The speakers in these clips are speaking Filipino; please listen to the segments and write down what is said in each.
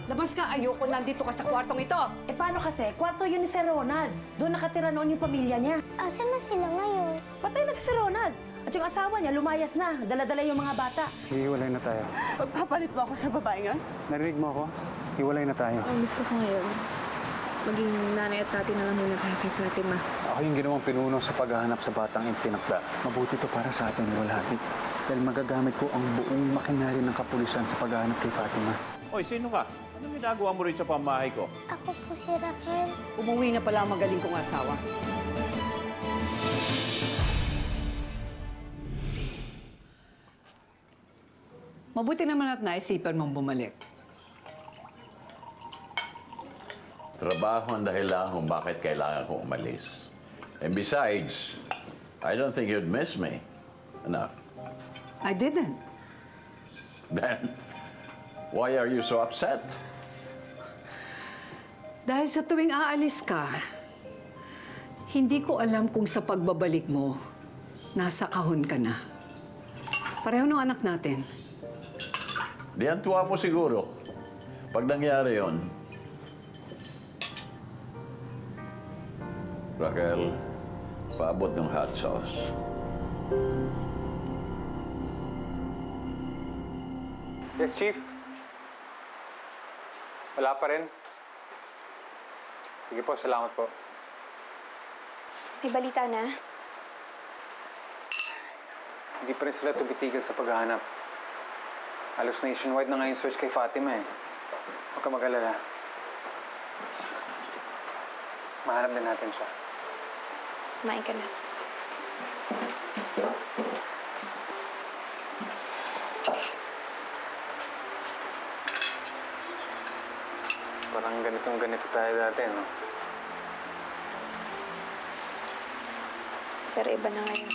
Labas ka, ayoko nandito ka sa kwartong ito. Eh paano kasi? Kwarto yun ni Sir Ronald. Doon nakatira noon yung pamilya niya. Asan na sila ngayon? Patay na si Sir Ronald. At yung asawa niya, lumayas na. Dala-dala yung mga bata. Hiwalay na tayo. Pagpapalit mo ako sa babae nga? Narinig mo ako? Hiwalay na tayo. Ang gusto ko ngayon, maging nanay at tati na lang muna tayo kay Fatima. Ako yung ginawang pinuno sa paghahanap sa batang itinakda. Mabuti to para sa atin, walhati. Dahil magagamit ko ang buong makinarya ng kapulisan sa paghahanap kay Fatima. Oy, sino ka? Anong ginagawa mo rin sa pamahay ko? Ako po si Raquel. Umuwi na pala ang magaling kong asawa. Mabuti naman at naisipan mong bumalik. Trabaho ang dahilan kung bakit kailangan kong umalis. And besides, I don't think you'd miss me. Enough. I didn't. Then, why are you so upset? Dahil sa tuwing aalis ka, hindi ko alam kung sa pagbabalik mo, nasa kahon ka na. Pareho ng anak natin. Di ang tuwa mo siguro. Pag nangyari yon. Raquel, paabot ng hot sauce. Yes, Chief. Wala pa rin. Sige po, salamat po. May balita na? Hindi pa rin sila tumitigil sa paghahanap. Halos nationwide na ngayon search kay Fatima eh. Huwag ka mag-alala. Mahanap din natin siya. Kumain ka na. Parang ganito tayo dati, no? Pero iba na ngayon.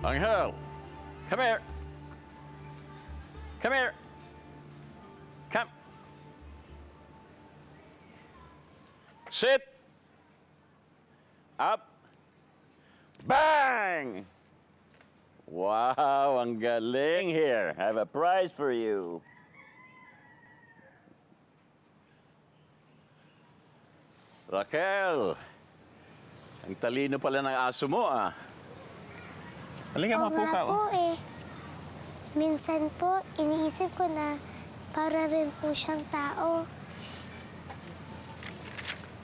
Angel, come here. Come here. Come. Sit. Up. Bang! Wow, ang galing here. I have a prize for you. Raquel, ang talino pala ng aso mo, ah. Halika, Oo mapo nga ka. po eh. Minsan po, iniisip ko na para rin po siyang tao.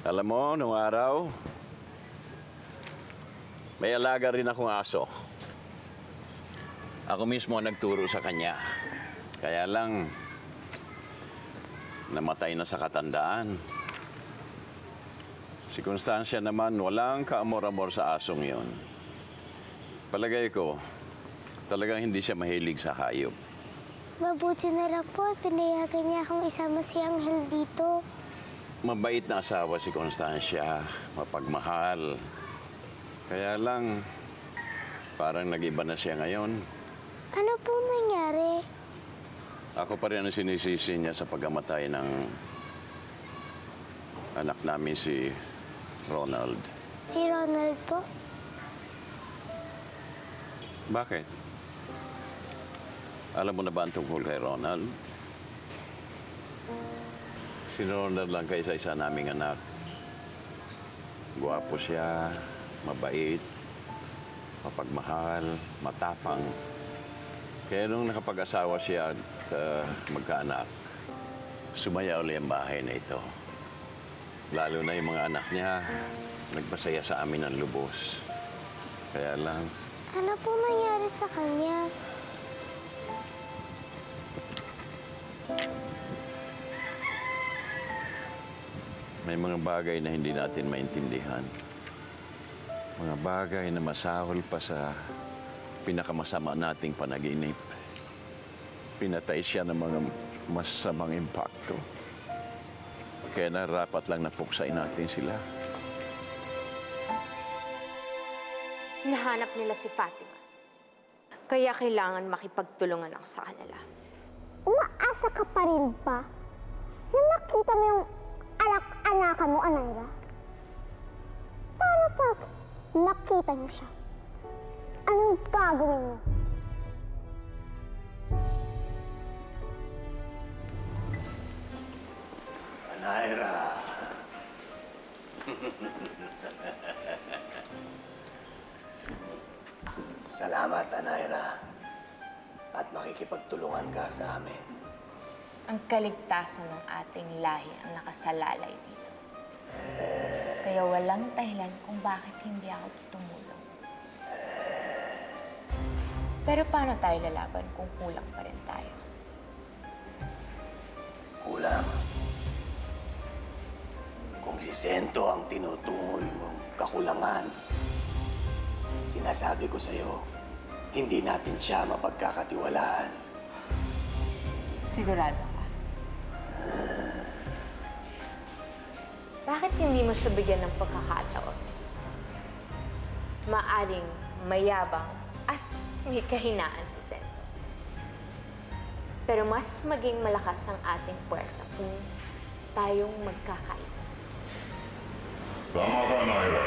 Alam mo, nung araw, may alaga rin akong aso. Ako mismo ang nagturo sa kanya. Kaya lang, namatay na sa katandaan. Si Constancia naman, walang kaamor-amor sa asong yon. Palagay ko, talagang hindi siya mahilig sa hayop. Mabuti na lang po at pinayagan niya akong isama si Angel dito. Mabait na asawa si Constancia, mapagmahal. Kaya lang, parang nag-iba na siya ngayon. Ano po nangyari? Ako pa rin ang sinisisi niya sa pagkamatay ng anak namin si Ronald. Si Ronald po? Bakit? Alam mo na ba ang tungkol kay Ronald? Si Ronald lang kaysa-isa naming anak. Guwapo siya, mabait, mapagmahal, matapang. Kaya nung nakapag-asawa siya at magkaanak, sumaya uli ang bahay na ito. Lalo na yung mga anak niya, nagpasaya sa amin ng lubos. Kaya lang, Ano po nangyari sa kanya? may mga bagay na hindi natin maintindihan. Mga bagay na masahol pa sa pinakamasama nating panaginip. Pinatay siya ng mga masamang impakto. Kaya narapat lang na puksain natin sila. Hinahanap nila si Fatima. Kaya kailangan makipagtulungan ako sa kanila. Umaasa ka pa rin ba na makita mo yung anak-anakan mo, Anayra? Para pag nakita niyo siya, anong gagawin mo? Naira. Salamat, Anaira. At makikipagtulungan ka sa amin. Ang kaligtasan ng ating lahi ang nakasalalay dito. Kaya walang dahilan kung bakit hindi ako tumulong. Pero paano tayo lalaban kung kulang pa rin tayo? Kulang. Kung si Sento ang tinutukoy mong kakulangan, sinasabi ko sa'yo, hindi natin siya mapagkakatiwalaan. Sigurado ka? Bakit hindi mo siya bigyan ng pagkakataon? Maaring mayabang at may kahinaan si Sento. Pero mas maging malakas ang ating puwersa kung tayong magkakaisa. Tama ka, Naira.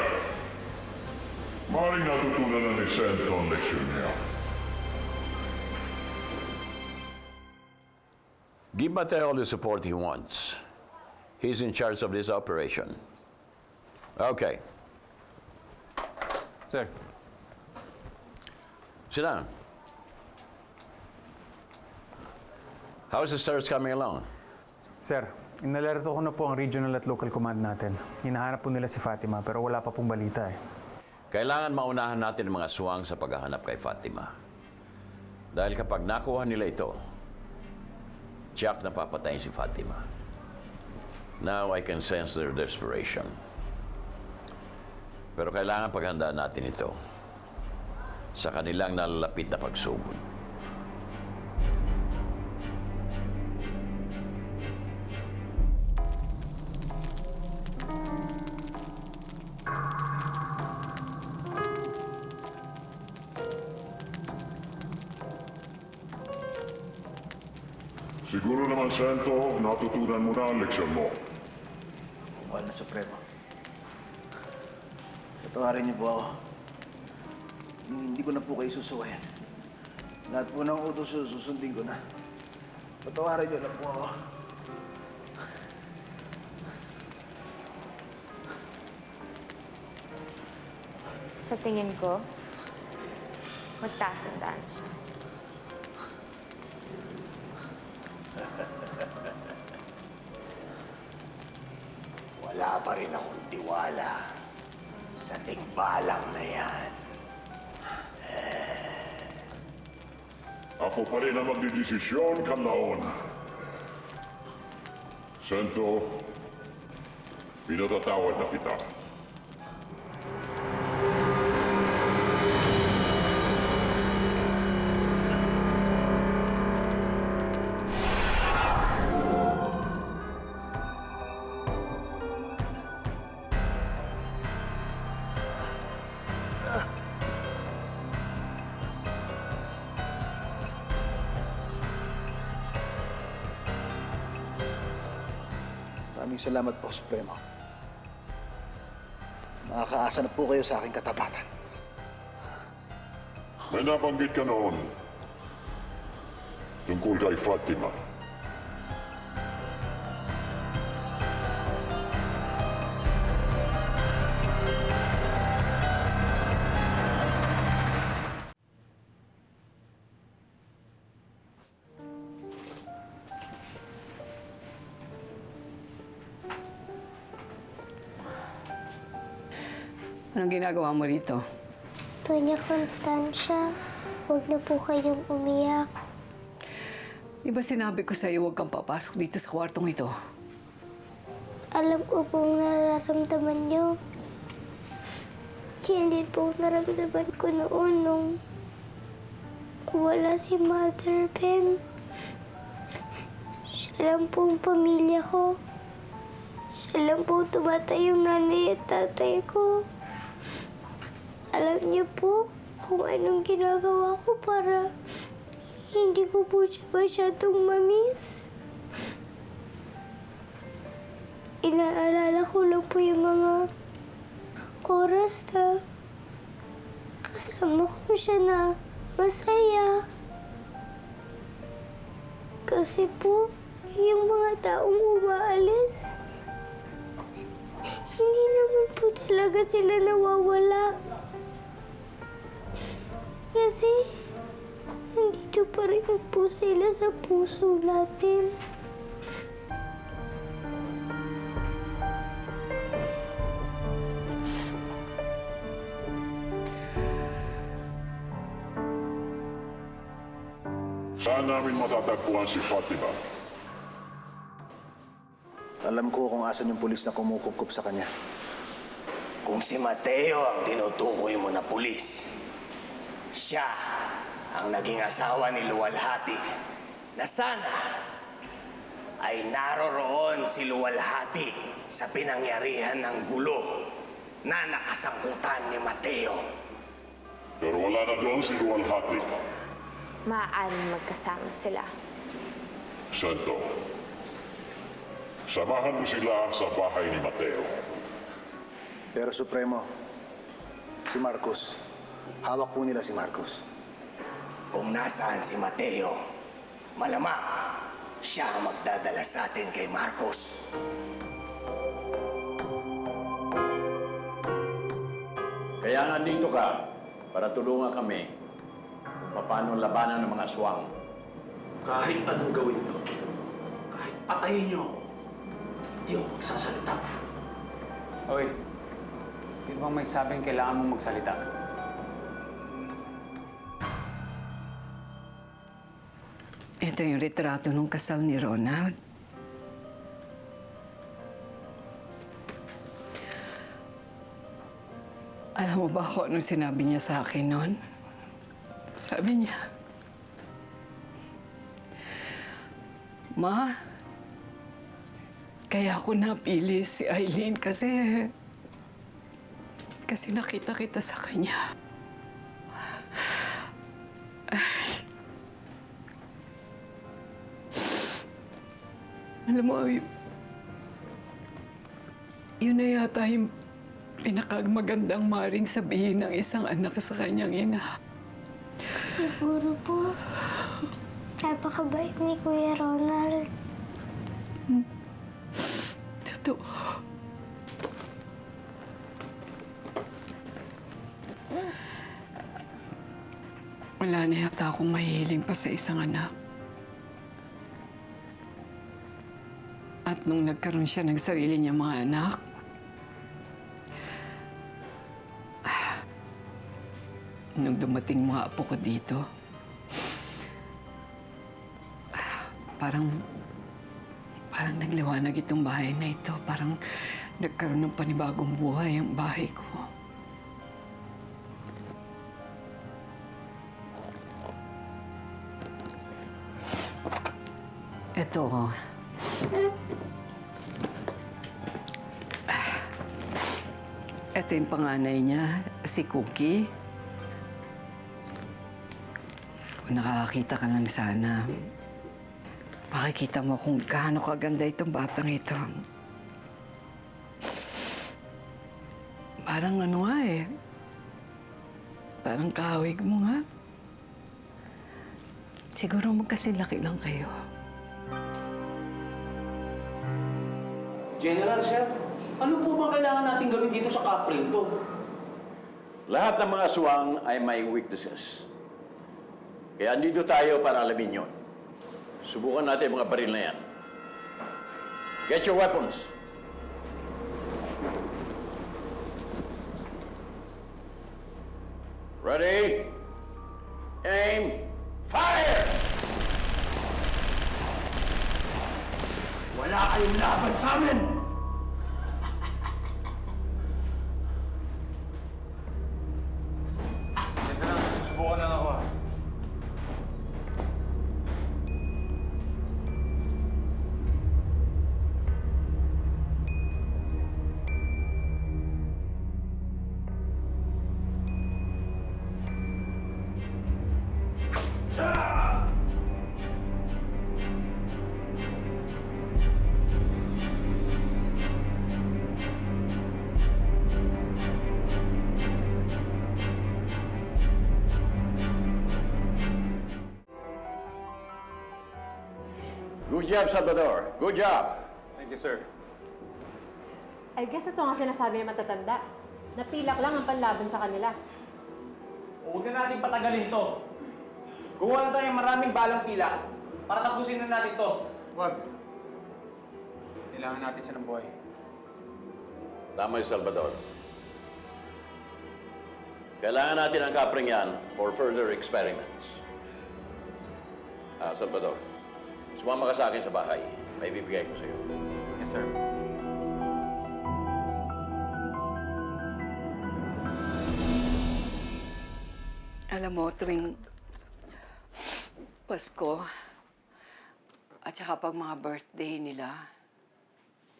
Maring natutunan na ni Sento ang leksyon niya. Give Mateo all the support he wants. He's in charge of this operation. Okay. Sir, Sit down. How's the search coming along? Sir, inalerto ko na po ang regional at local command natin. Hinahanap po nila si Fatima pero wala pa pong balita eh. Kailangan maunahan natin ang mga aswang sa paghahanap kay Fatima. Dahil kapag nakuha nila ito, tiyak na papatayin si Fatima. Now I can sense their desperation. Pero kailangan paghandaan natin ito sa kanilang nalalapit na pagsugod. Siguro naman, Sento, natutunan mo na ang leksyon mo. Mahal na Supremo. Patawarin niyo po ako. Hindi ko na po kayo susuwayan. Lahat po ng utos susundin ko na. Patawarin niyo na po ako. Sa tingin ko, magtatandaan siya. Wala pa rin akong tiwala sa tingbalang na yan. Ako pa rin ang magdidesisyon, Kanlaon. Sento, pinatatawad na kita. Maraming salamat po, Supremo. Makakaasa na po kayo sa aking katapatan. May nabanggit ka noon tungkol kay Fatima. Anong ginagawa mo rito? Doña Constancia, huwag na po kayong umiyak. Di ba sinabi ko sa'yo huwag kang papasok dito sa kwartong ito? Alam ko pong nararamdaman niyo. Yan din po nararamdaman ko noon nung wala si Mother Ben. Siya lang po ang pamilya ko. Siya lang po tumatay yung nanay at tatay ko. Alam niyo po kung anong ginagawa ko para hindi ko po siya masyadong mamiss. Inaalala ko lang po yung mga oras na kasama ko siya na masaya. Kasi po, yung mga taong umaalis, hindi naman po talaga sila nawawala. Kasi, nandito pa rin po sila sa puso natin. Saan namin matatagpuan si Fatima? Alam ko kung asan yung pulis na kumukup sa kanya. Kung si Mateo ang tinutukoy mo na pulis, siya ang naging asawa ni Luwalhati na sana ay naroroon si Luwalhati sa pinangyarihan ng gulo na nakasangkutan ni Mateo. Pero wala na doon si Luwalhati. Maaaring magkasama sila. Santo, samahan mo sila sa bahay ni Mateo. Pero Supremo, si Marcos, hawak po nila si Marcos. Kung nasaan si Mateo, malamang siya ang magdadala sa atin kay Marcos. Kaya nandito ka para tulungan kami kung paano labanan ng mga aswang. Kahit anong gawin nyo, kahit patayin nyo, hindi ako magsasalita. Oy, sino bang may sabing kailangan mong magsalita? Ito yung retrato ng kasal ni Ronald. Alam mo ba kung anong sinabi niya sa akin noon? Sabi niya, Ma, kaya ako napili si Eileen kasi nakita kita sa kanya. Alam mo, yun na yata yung pinakamagandang maring sabihin ng isang anak sa kanyang ina. Siguro po, napakabait ni Kuya Ronald. Totoo. Wala na yata akong mahihiling pa sa isang anak. At nung nagkaroon siya ng sarili niyang mga anak, nung dumating mga apo ko dito, parang nagliwanag itong bahay na ito. Parang nagkaroon ng panibagong buhay ang bahay ko. Ito, oh. Ito yung panganay niya, si Cookie. Kung nakakakita ka lang sana, makikita mo kung gaano kaganda itong batang ito. Parang ano nga eh. Parang kahawig mo nga. Siguro magkasilaki lang kayo. General, sir, ano po bang kailangan natin gawin dito sa Kaprin to? Lahat ng mga aswang ay may weaknesses. Kaya andito tayo para alamin yun. Subukan natin mga baril na yan. Get your weapons. Ready? Aim. Fire! Wala kayong laban sa amin! Subukan lang ako. Good job, Salvador. Good job. Thank you, sir. I guess ito nga sinasabi ng matatanda. Napilak lang ang panlaban sa kanila. Huwag na natin patagalin to. Gawa na tayong maraming balang pila para tapusin na natin to. Wag. Kailangan natin siya ng buhay. Tama yung Salvador. Kailangan natin ang kapring yan for further experiments. Salvador, sumama ka sa akin sa bahay. May bibigay ko sa'yo. Yes, sir. Alam mo, tuwing Pasko at saka pag mga birthday nila,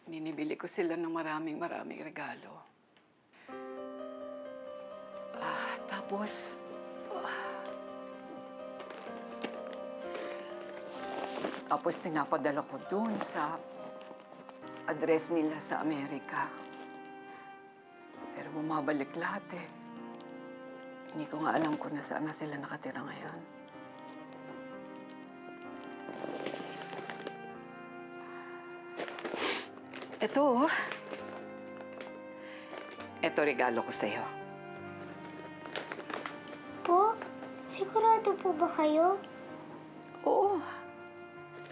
ninibili ko sila ng maraming regalo. Tapos pinapadala ko dun sa address nila sa Amerika. Pero bumabalik lahat eh. Hindi ko nga alam kung nasaan na sila nakatira ngayon. Ito, oh. Ito regalo ko sa'yo. Po? Sigurado po ba kayo? Oo.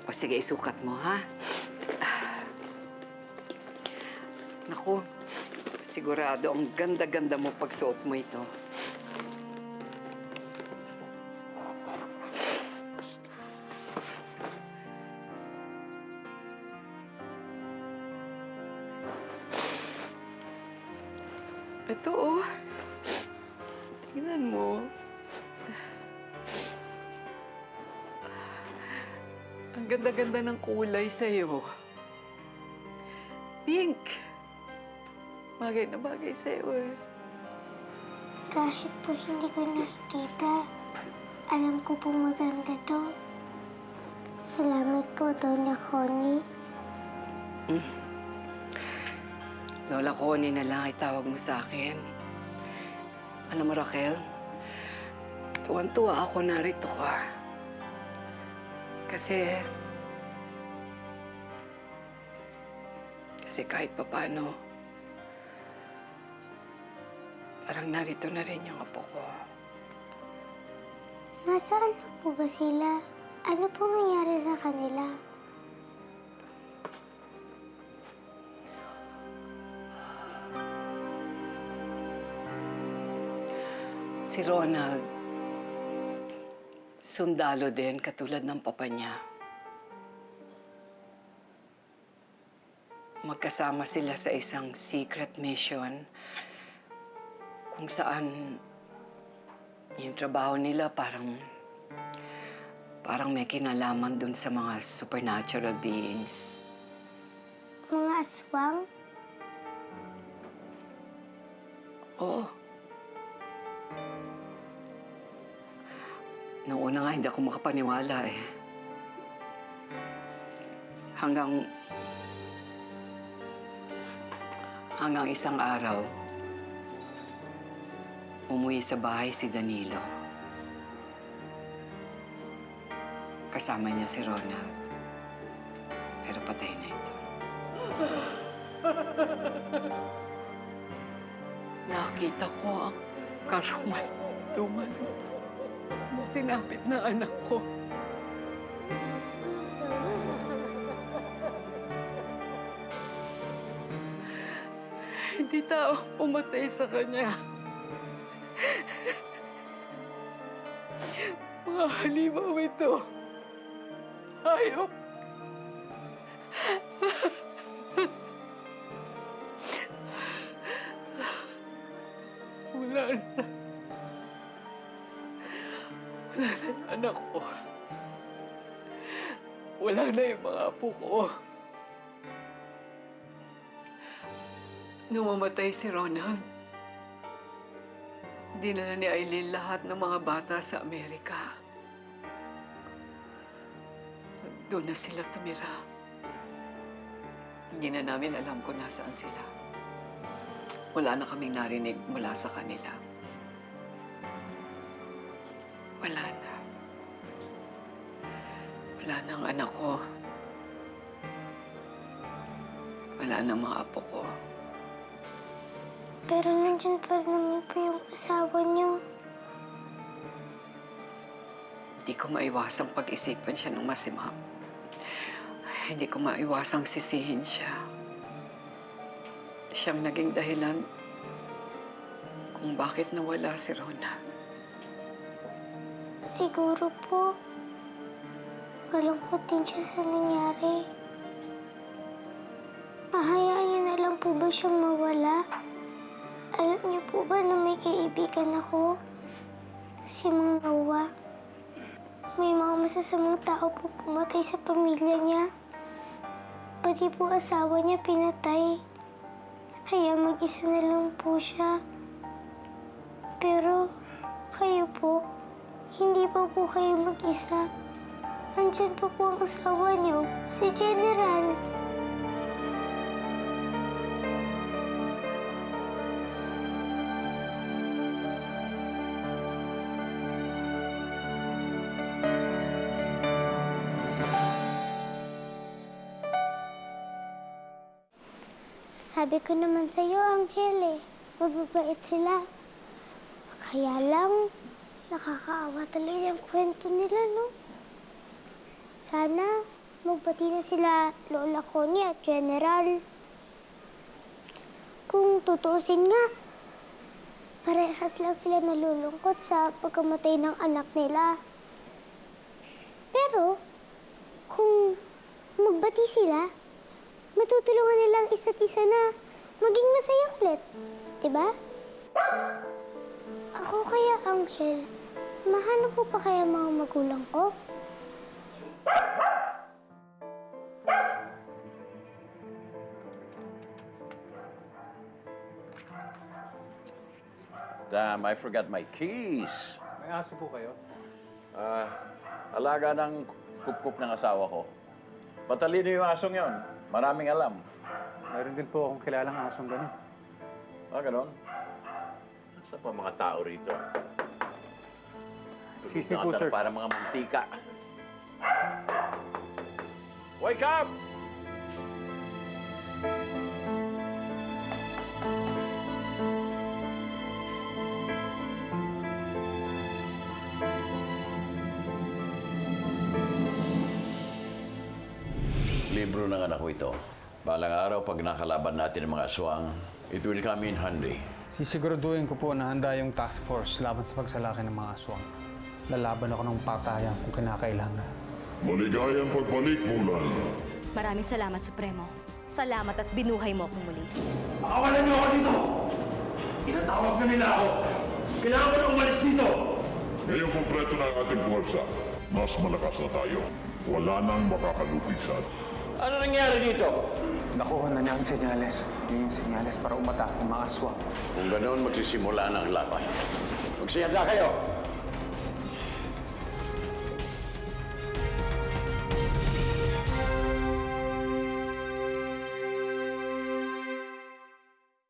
O sige, isukat mo, ha? Naku, sigurado ang ganda-ganda mo pag suot mo ito. Ito, oh. Tingnan mo. Ang ganda-ganda ng kulay sa'yo. Pink. Bagay na bagay sa'yo, eh. Kahit po hindi ko nakikita, alam ko po maganda to. Salamat po, Doña Connie. Lola Connie na lang itawag mo sa akin. Alam mo, Raquel, tuwan-tuwa ako narito ka. Kasi kahit papano, parang narito na rin yung apo ko. Nasaan na po ba sila? Ano po nangyari sa kanila? Si Ronald, sundalo din katulad ng papa niya. Magkasama sila sa isang secret mission kung saan yung trabaho nila parang may kinalaman dun sa mga supernatural beings. Mga aswang? Oo. Noong una nga, hindi ako makapaniwala eh. Hanggang isang araw, umuwi sa bahay si Danilo. Kasama niya si Ronald. Pero patay na ito. Nakita ko ang karumal-dumal na sinapit na anak ko. Hindi tao pumatay sa kanya. Mga halimaw ito. Hayop. Wala na. Wala na yung anak ko. Wala na yung mga apo ko. Nung mamatay si Ronald, dinala ni Aileen lahat ng mga bata sa Amerika. Doon na sila tumira. Hindi na namin alam kung nasaan sila. Wala na kaming narinig mula sa kanila. Wala na. Wala na ang anak ko. wala na mga apo ko. Pero nandyan pa naman po yung asawa niyo. Hindi ko maiwasang pag-isipan siya ng masama. Hindi ko maiwasang sisihin siya. Siyang naging dahilan kung bakit nawala si Ronald. Siguro po, malungkot din siya sa nangyari. Mahayaan niyo na lang po ba siyang mawala? Alam niyo po ba na may kaibigan ako? Si Mang Noah. May mga masasamang tao po pumatay sa pamilya niya. Pati po asawa niya pinatay. Kaya mag-isa na lang po siya. Pero kayo po, hindi pa po kayo mag-isa. Andyan pa po ang asawa niyo, si General. Sabi ko naman sa'yo, Angel mababait sila. Kaya lang, nakakaawa talaga yung kwento nila, no? Sana magbati na sila Lola Connie at General. Kung tutuusin nga, parehas lang sila nalulungkot sa pagkamatay ng anak nila. Pero, kung magbati sila, matutulungan nilang isa't isa na maging masaya ulit. Diba? Ako kaya, Angel, mahanap ko pa kaya mga magulang ko? Damn, I forgot my keys. May aso po kayo? Alaga ng kup-kup ng asawa ko. Matalino yung asong yon. Maraming alam. Mayroon din po akong kilalang asong gano'n. Ganon? Saan pa mga tao rito? Excuse me po, sir. Para mga mantika. Wake up! Libro ng anak ko ito. Balang araw, pag nakalaban natin ang mga aswang, it will come in handy. Sisiguraduhin ko po na handa yung task force laban sa pagsalaki ng mga aswang. Lalaban ako ng patayan kung kinakailangan. Maligayang pagbalik, Mulan. Maraming salamat, Supremo. Salamat at binuhay mo akong muli. Pakawalan niyo ako dito! Tinatawag na nila ako! Kailangan ko na umalis dito! Ngayong kumpleto na ang ating puwersa, mas malakas na tayo. Wala nang makakalupit sa atin. Ano nangyari dito? Nakuha na niya ang senyales. Yun yung senyales para umatake ang mga aswang. Kung ganoon, magsisimula na ang laban. Magsiyanda kayo!